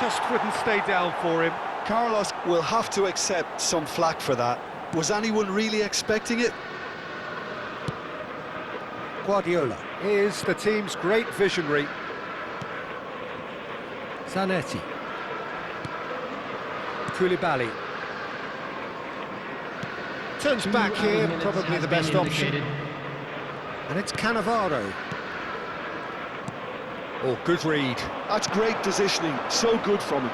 just wouldn't stay down for him. Carlos will have to accept some flack for that. Was anyone really expecting it? Guardiola is the team's great visionary. Zanetti. Koulibaly. Turns back here, probably the best option. And it's Cannavaro. Oh, good read. That's great positioning, so good from him.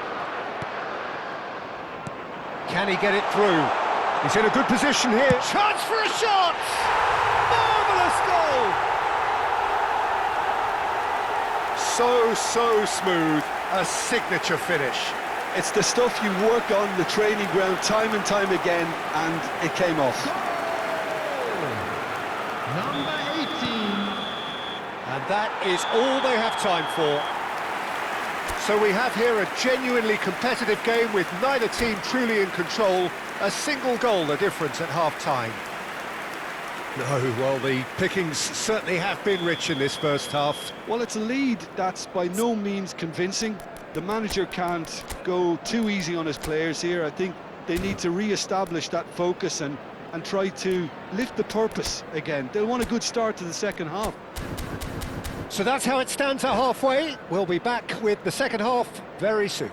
Can he get it through? He's in a good position here. Chance for a shot! Marvellous goal! So smooth. A signature finish. It's the stuff you work on the training ground time and time again, and it came off. Number 18. And that is all they have time for. So we have here a genuinely competitive game with neither team truly in control. A single goal the difference at half-time. No, well, the pickings certainly have been rich in this first half. Well, it's a lead that's by no means convincing. The manager can't go too easy on his players here. I think they need to re-establish that focus and try to lift the purpose again. They'll want a good start to the second half. So that's how it stands at halfway. We'll be back with the second half very soon.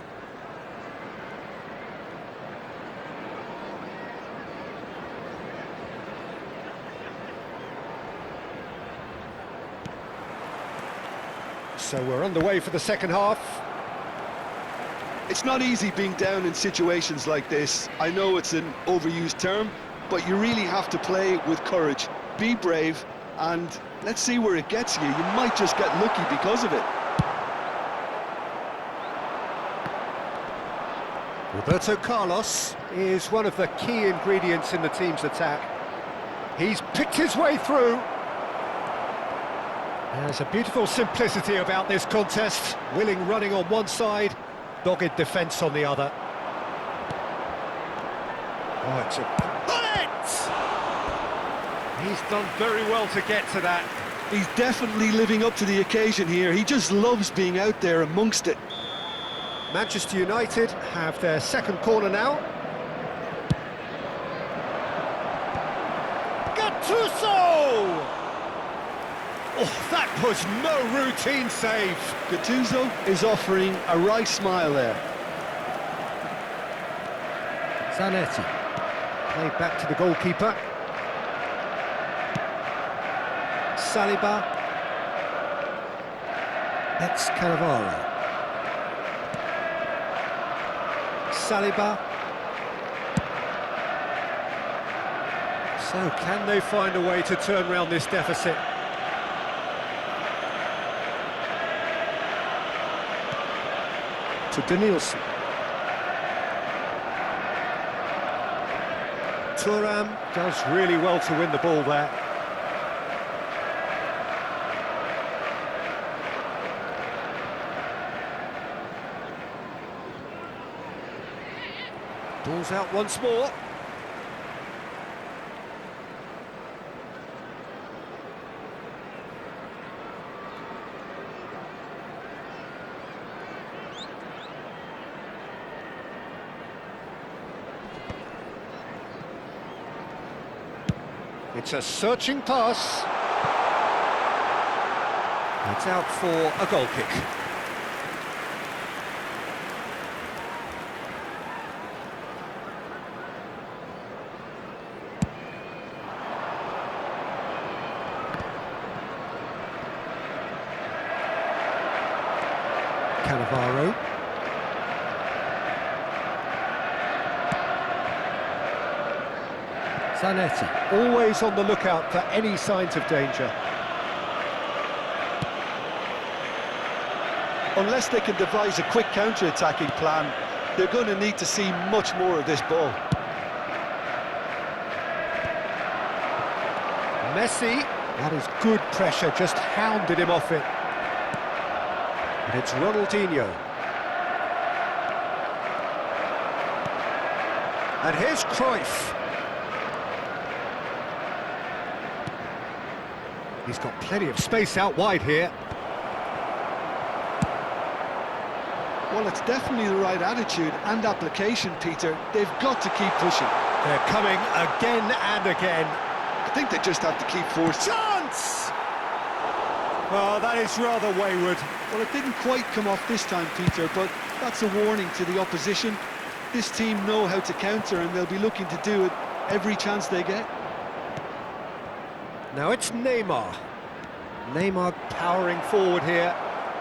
So we're underway for the second half. It's not easy being down in situations like this. I know it's an overused term, but you really have to play with courage. Be brave, and let's see where it gets you. You might just get lucky because of it. Roberto Carlos is one of the key ingredients in the team's attack. He's picked his way through. There's a beautiful simplicity about this contest. Willing running on one side, dogged defence on the other. Oh, it's a bullet! He's done very well to get to that. He's definitely living up to the occasion here. He just loves being out there amongst it. Manchester United have their second corner now. Gattuso! Oh, that was no routine save. Gattuso is offering a right smile there. Zanetti. Played back to the goalkeeper. Saliba. That's Cannavaro. Saliba. So can they find a way to turn around this deficit? To Danielson. Thuram does really well to win the ball there. Ball's out once more. It's a searching pass. It's out for a goal kick. Cannavaro. Zanetti, always on the lookout for any signs of danger. Unless they can devise a quick counter-attacking plan, they're going to need to see much more of this ball. Messi, that is good pressure, just hounded him off it. And it's Ronaldinho. And here's Cruyff. He's got plenty of space out wide here. Well, it's definitely the right attitude and application, Peter. They've got to keep pushing. They're coming again and again. I think they just have to keep forcing. Chance! Well, that is rather wayward. Well, it didn't quite come off this time, Peter, but that's a warning to the opposition. This team know how to counter, and they'll be looking to do it every chance they get. Now it's Neymar. Neymar powering forward here,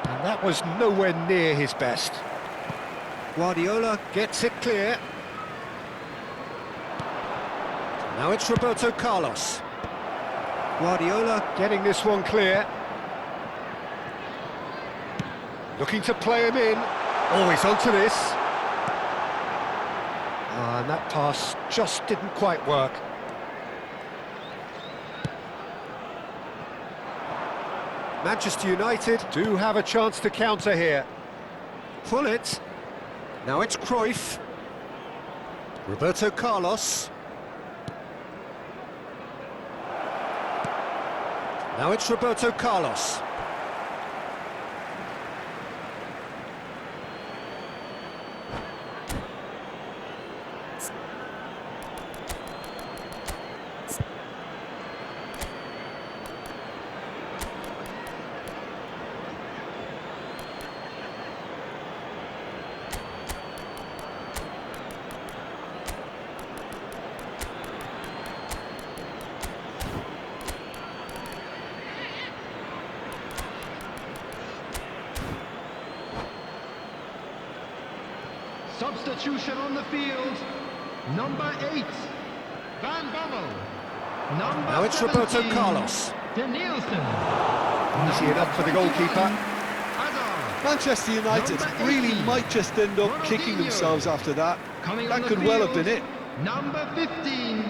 and that was nowhere near his best. Guardiola gets it clear. Now it's Roberto Carlos. Guardiola getting this one clear. Looking to play him in. Oh, he's onto this. And that pass just didn't quite work. Manchester United do have a chance to counter here. Pull it. Now it's Cruyff. Roberto Carlos. Now it's Roberto Carlos. Substitution on the field. Number 8, Van Bommel. Number Now it's 17, Roberto Carlos. Danielson. Easy enough for the goalkeeper. Hazard. Manchester United Number really 18, might just end up kicking Ronaldinho. themselves after that. Coming That on the could well have field, been it. Number 15,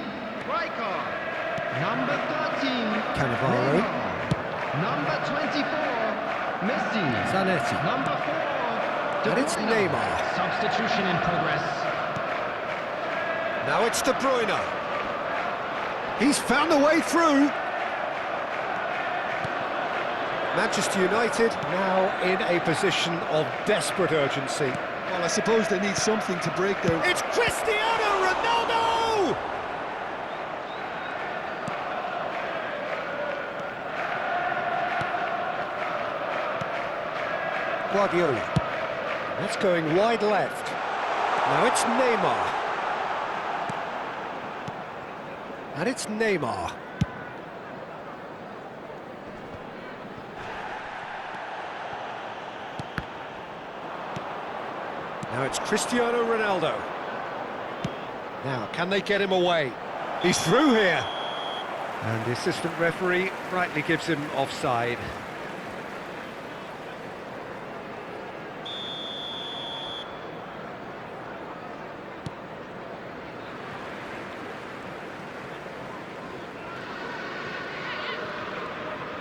Rijkaard. Number 13, Cannavaro. Neymar. Number 24, Messi. Zanetti. Number 4, And it's Neymar. Substitution in progress. Now it's De Bruyne. He's found a way through. Manchester United now in a position of desperate urgency. Well, I suppose they need something to break their... It's Cristiano Ronaldo! Guardiola. That's going wide left. Now it's Neymar. And it's Neymar. Now it's Cristiano Ronaldo. Now, can they get him away? He's through here. And the assistant referee rightly gives him offside.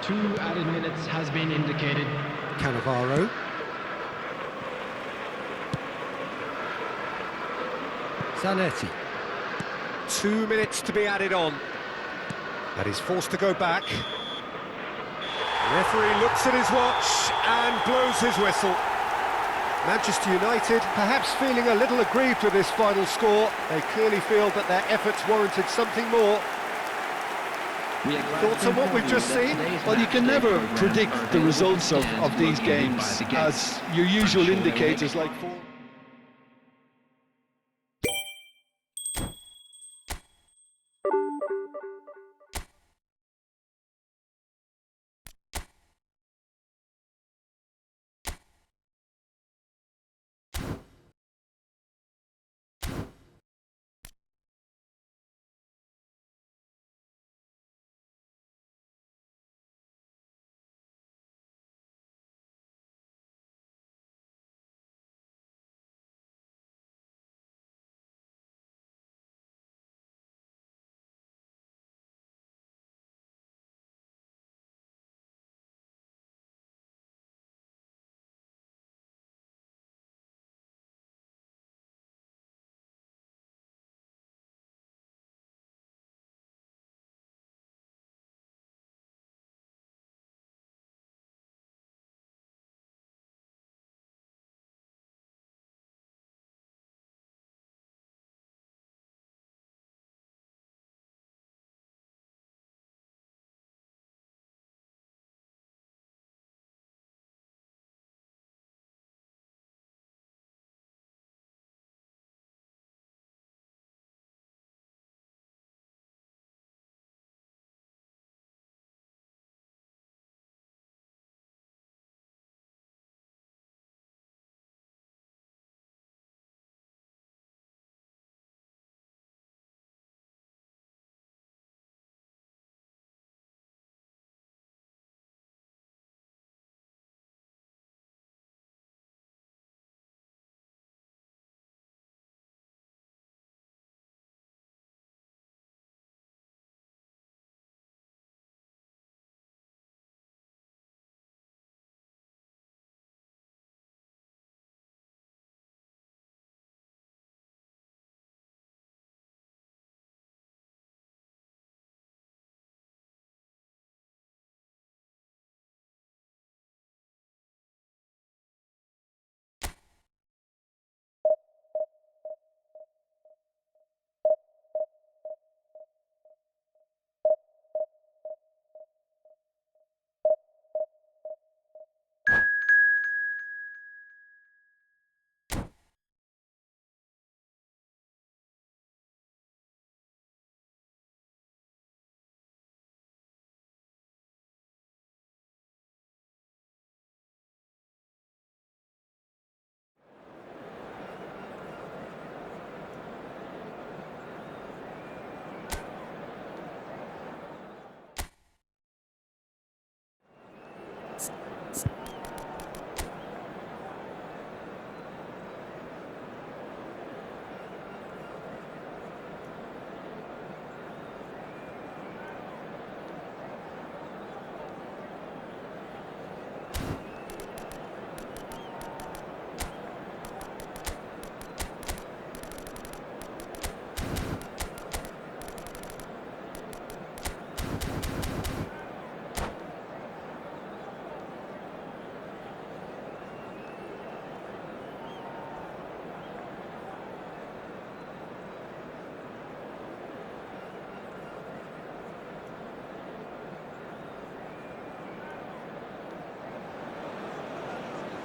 Two added minutes has been indicated. Cannavaro. Zanetti. 2 minutes to be added on. But he's forced to go back. The referee looks at his watch and blows his whistle. Manchester United perhaps feeling a little aggrieved with this final score. They clearly feel that their efforts warranted something more. Thoughts on what we've just seen? Well, you can never predict the results of these games, as your usual indicators like form.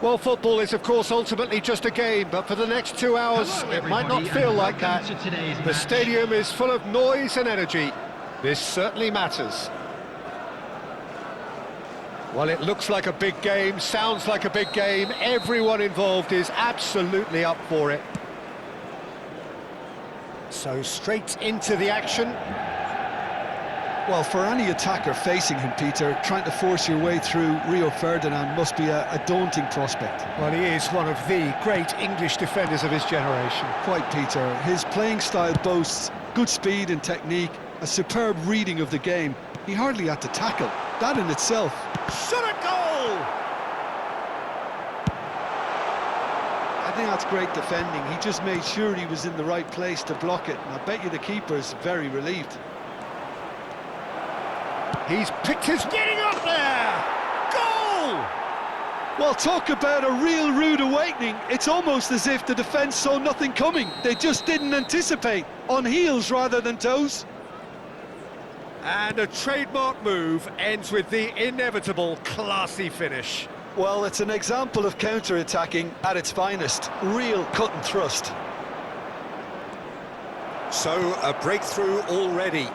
Well, football is, of course, ultimately just a game, but for the next 2 hours, Hello, it might not everybody, feel and like that. welcome to today's The match. stadium is full of noise and energy. This certainly matters. Well, it looks like a big game, sounds like a big game. Everyone involved is absolutely up for it. So straight into the action. Well, for any attacker facing him, Peter, trying to force your way through Rio Ferdinand must be a daunting prospect. Well, he is one of the great English defenders of his generation. Quite, Peter. His playing style boasts good speed and technique, a superb reading of the game. He hardly had to tackle. That in itself. Shot a goal! I think that's great defending. He just made sure he was in the right place to block it. And I bet you the keeper's very relieved. He's picked his... Getting up there! Goal! Well, talk about a real rude awakening. It's almost as if the defence saw nothing coming. They just didn't anticipate. On heels rather than toes. And a trademark move ends with the inevitable classy finish. Well, it's an example of counter-attacking at its finest. Real cut and thrust. So, a breakthrough already.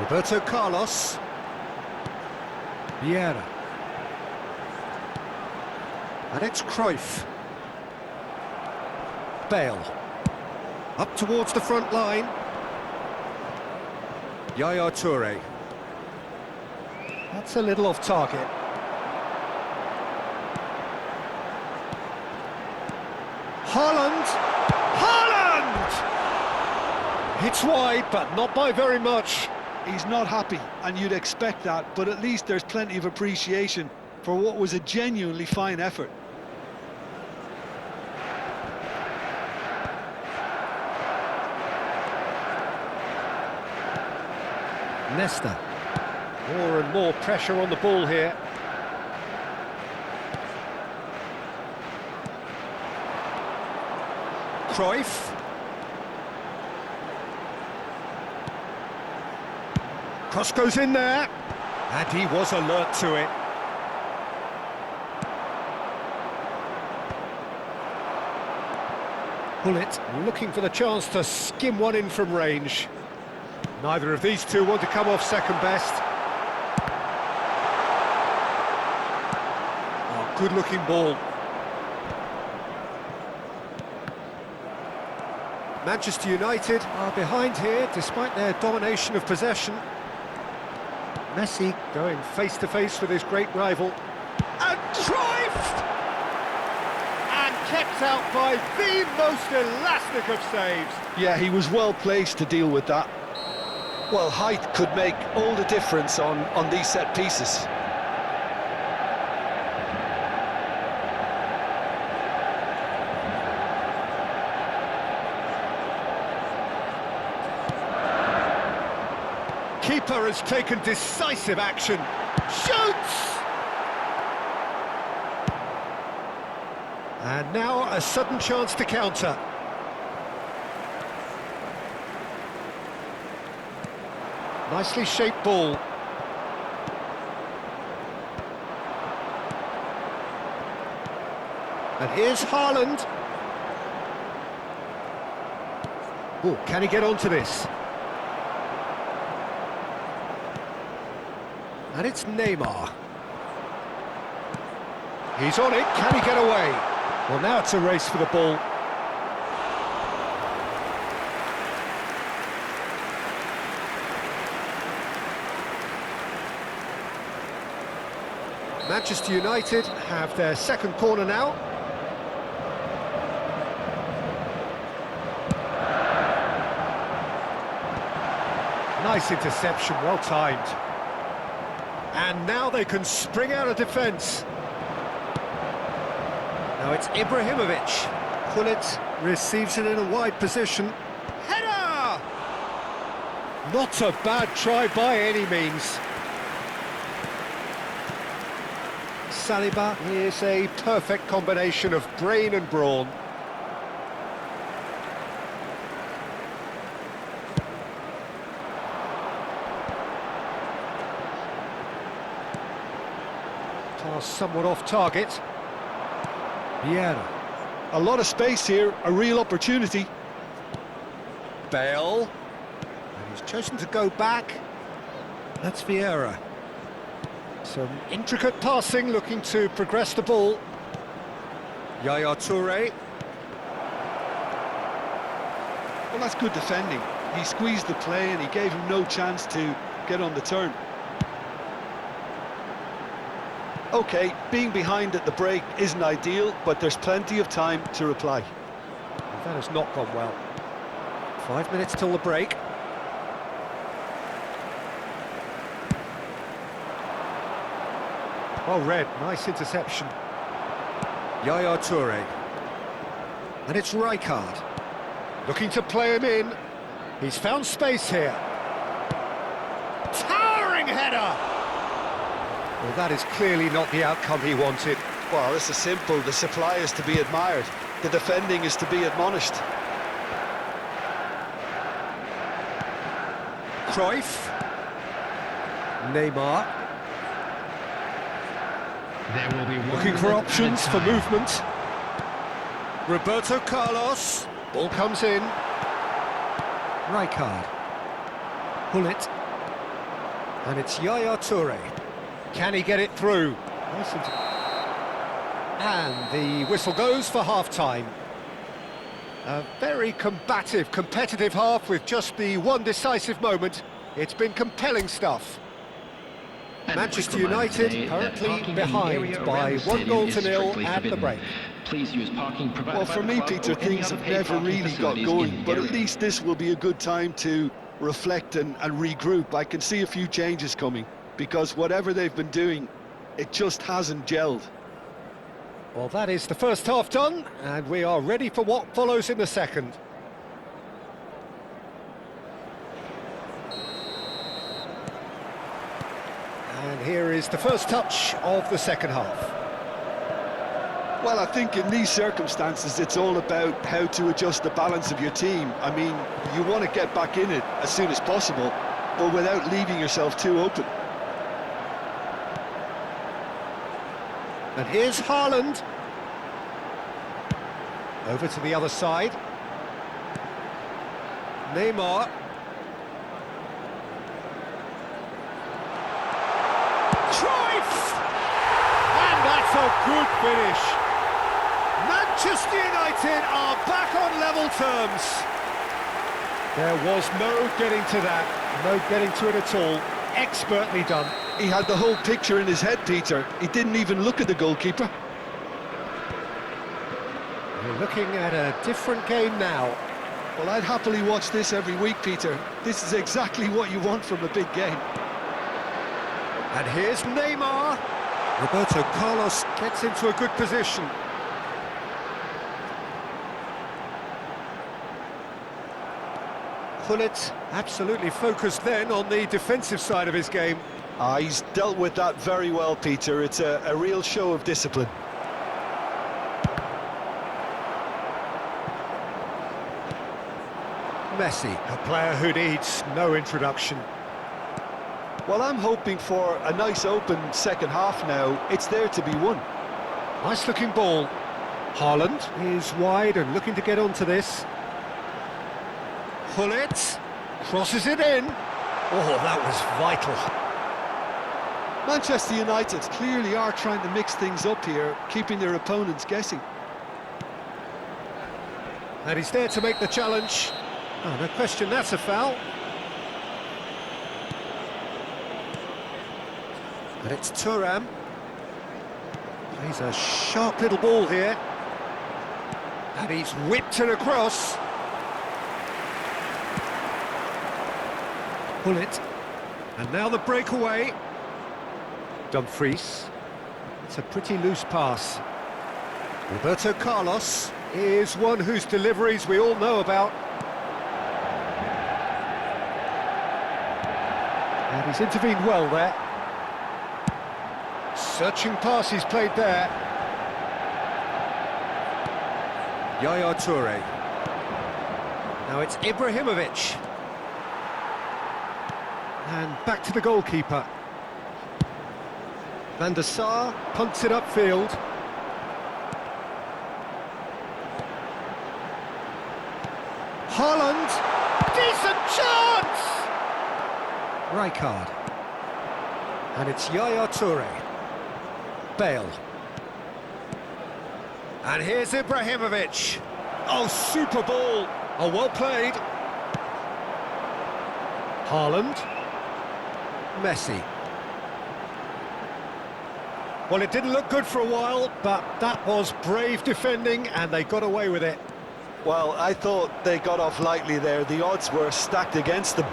Roberto Carlos. Vieira. And it's Cruyff. Bale. Up towards the front line. Yaya Toure. That's a little off target. Haaland! Haaland! It's wide, but not by very much. He's not happy, and you'd expect that, but at least there's plenty of appreciation for what was a genuinely fine effort. Nesta. More and more pressure on the ball here. Cruyff. Cross goes in there. And he was alert to it. Bullet looking for the chance to skim one in from range. Neither of these two want to come off second best. Oh, good-looking ball. Manchester United are behind here, despite their domination of possession. Messi going face-to-face with his great rival. And Cruyff! And kept out by the most elastic of saves. Yeah, he was well placed to deal with that. Well, height could make all the difference on these set pieces. Keeper has taken decisive action. Shoots! And now a sudden chance to counter. Nicely shaped ball. And here's Haaland. Oh, can he get onto this? And it's Neymar. He's on it, can he get away? Well, now it's a race for the ball. Manchester United have their second corner now. Nice interception, well timed. And now they can spring out of defence. Now it's Ibrahimovic. Gullit receives it in a wide position. Header! Not a bad try by any means. Saliba is a perfect combination of brain and brawn. Well, somewhat off target. Vieira. A lot of space here, a real opportunity. Bale. And he's chosen to go back. That's Vieira. Some intricate passing, looking to progress the ball. Yaya Toure. Well, that's good defending. He squeezed the play and he gave him no chance to get on the turn. OK, being behind at the break isn't ideal, but there's plenty of time to reply. That has not gone well. 5 minutes till the break. Well read, nice interception. Yaya Toure. And it's Rijkaard. Looking to play him in. He's found space here. Towering header! Well, that is clearly not the outcome he wanted. Well, this is simple. The supply is to be admired. The defending is to be admonished. Cruyff. Neymar. There will be one Looking for minute options added for time. movement. Roberto Carlos. Ball comes in. Rijkaard. Gullit. And it's Yaya Toure. Can he get it through? Nice and the whistle goes for half-time. A very combative, competitive half with just the one decisive moment. It's been compelling stuff. And Manchester a quick reminder United today that currently parking in the behind area by around the 1 stadium goal is to nil strictly at the forbidden. break. Please use parking provided Well, by for the me, club Peter, or any things other have paid never parking really got facilities going, in the but at area. least this will be a good time to reflect and regroup. I can see a few changes coming, because whatever they've been doing, it just hasn't gelled. Well, that is the first half done, and we are ready for what follows in the second. And here is the first touch of the second half. Well, I think in these circumstances, it's all about how to adjust the balance of your team. I mean, you want to get back in it as soon as possible, but without leaving yourself too open. And here's Haaland. Over to the other side. Neymar. Cruyff! And that's a good finish. Manchester United are back on level terms. There was no getting to that, no getting to it at all. Expertly done. He had the whole picture in his head, Peter. He didn't even look at the goalkeeper. We're looking at a different game now. Well, I'd happily watch this every week, Peter. This is exactly what you want from a big game. And here's Neymar. Roberto Carlos gets into a good position. Gullit absolutely focused then on the defensive side of his game. He's dealt with that very well, Peter. It's a real show of discipline. Messi, a player who needs no introduction. Well, I'm hoping for a nice open second half now. It's there to be won. Nice looking ball. Haaland is wide and looking to get onto this. Gullit crosses it in. Oh, that was vital. Manchester United clearly are trying to mix things up here, keeping their opponents guessing. And he's there to make the challenge. Oh, no question, that's a foul. And it's Thuram. Plays a sharp little ball here. And he's whipped it across. Gullit. And now the breakaway. Dumfries. It's a pretty loose pass. Roberto Carlos is one whose deliveries we all know about. And he's intervened well there. Searching pass he's played there. Yaya Toure. Now it's Ibrahimovic. And back to the goalkeeper. Van der Sar punts it upfield. Haaland, decent chance! Rijkaard. And it's Yaya Toure. Bale. And here's Ibrahimovic. Oh, super ball. Oh, well played. Haaland. Messi. Well, it didn't look good for a while, but that was brave defending, and they got away with it. Well, I thought they got off lightly there. The odds were stacked against them.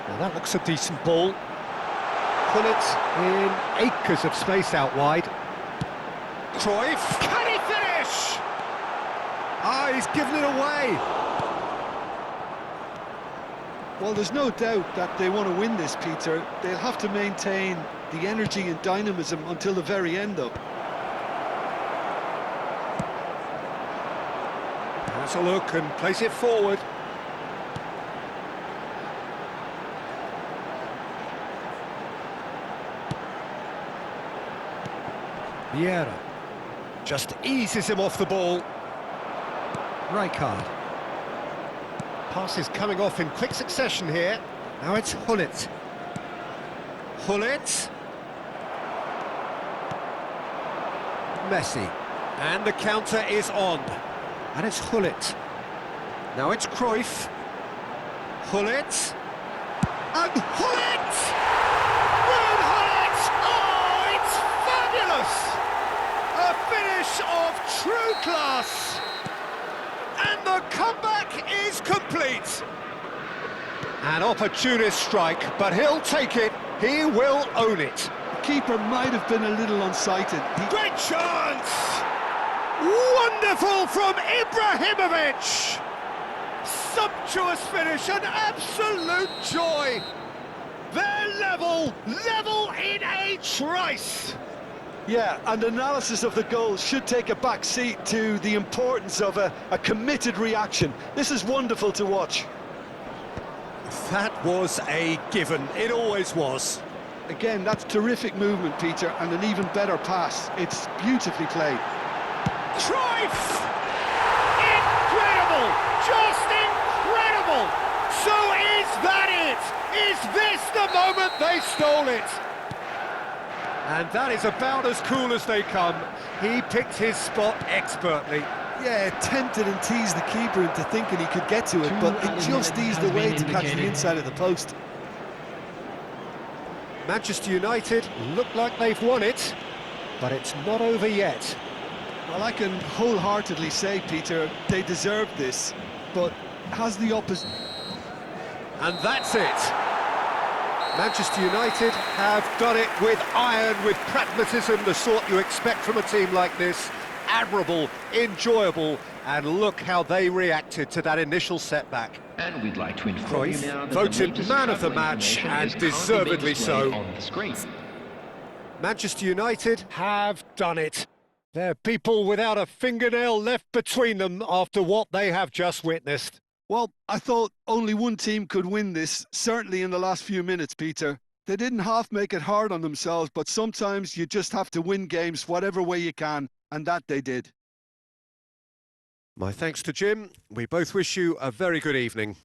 Now that looks a decent ball. Gullit in acres of space out wide. Cruyff, can he finish? Ah, he's given it away. Well, there's no doubt that they want to win this, Peter. They'll have to maintain the energy and dynamism until the very end, though. Has a look and plays it forward. Vieira just eases him off the ball. Rijkaard. Pass is coming off in quick succession here. Now it's Gullit. Gullit. Messi. And the counter is on. And it's Gullit. Now it's Cruyff. Gullit. And Gullit! Ruud Gullit! Oh, it's fabulous! A finish of true class! And the comeback is complete. An opportunist strike, but he'll take it. He will own it. The keeper might have been a little unsighted. Great chance! Wonderful from Ibrahimovic! Sumptuous finish, an absolute joy! They're level in a trice! Yeah, and analysis of the goal should take a back seat to the importance of a committed reaction. This is wonderful to watch. That was a given, it always was. Again, that's terrific movement, Peter, and an even better pass. It's beautifully played. Cruyff! Incredible! Just incredible! So is that it? Is this the moment they stole it? And that is about as cool as they come. He picked his spot expertly. Yeah, tempted and teased the keeper into thinking he could get to it, but it just eased away to catch the inside of the post. Manchester United look like they've won it, but it's not over yet. Well, I can wholeheartedly say, Peter, they deserved this, but has the opposite... And that's it. Manchester United have done it with iron, with pragmatism, the sort you expect from a team like this. Admirable, enjoyable, and look how they reacted to that initial setback. And we'd like to inform you Cruyff now that voted the latest man of the travel match, information and is currently deservedly being displayed so. on the screen. Manchester United have done it. They're people without a fingernail left between them after what they have just witnessed. Well, I thought only one team could win this, certainly in the last few minutes, Peter. They didn't half make it hard on themselves, but sometimes you just have to win games whatever way you can, and that they did. My thanks to Jim. We both wish you a very good evening.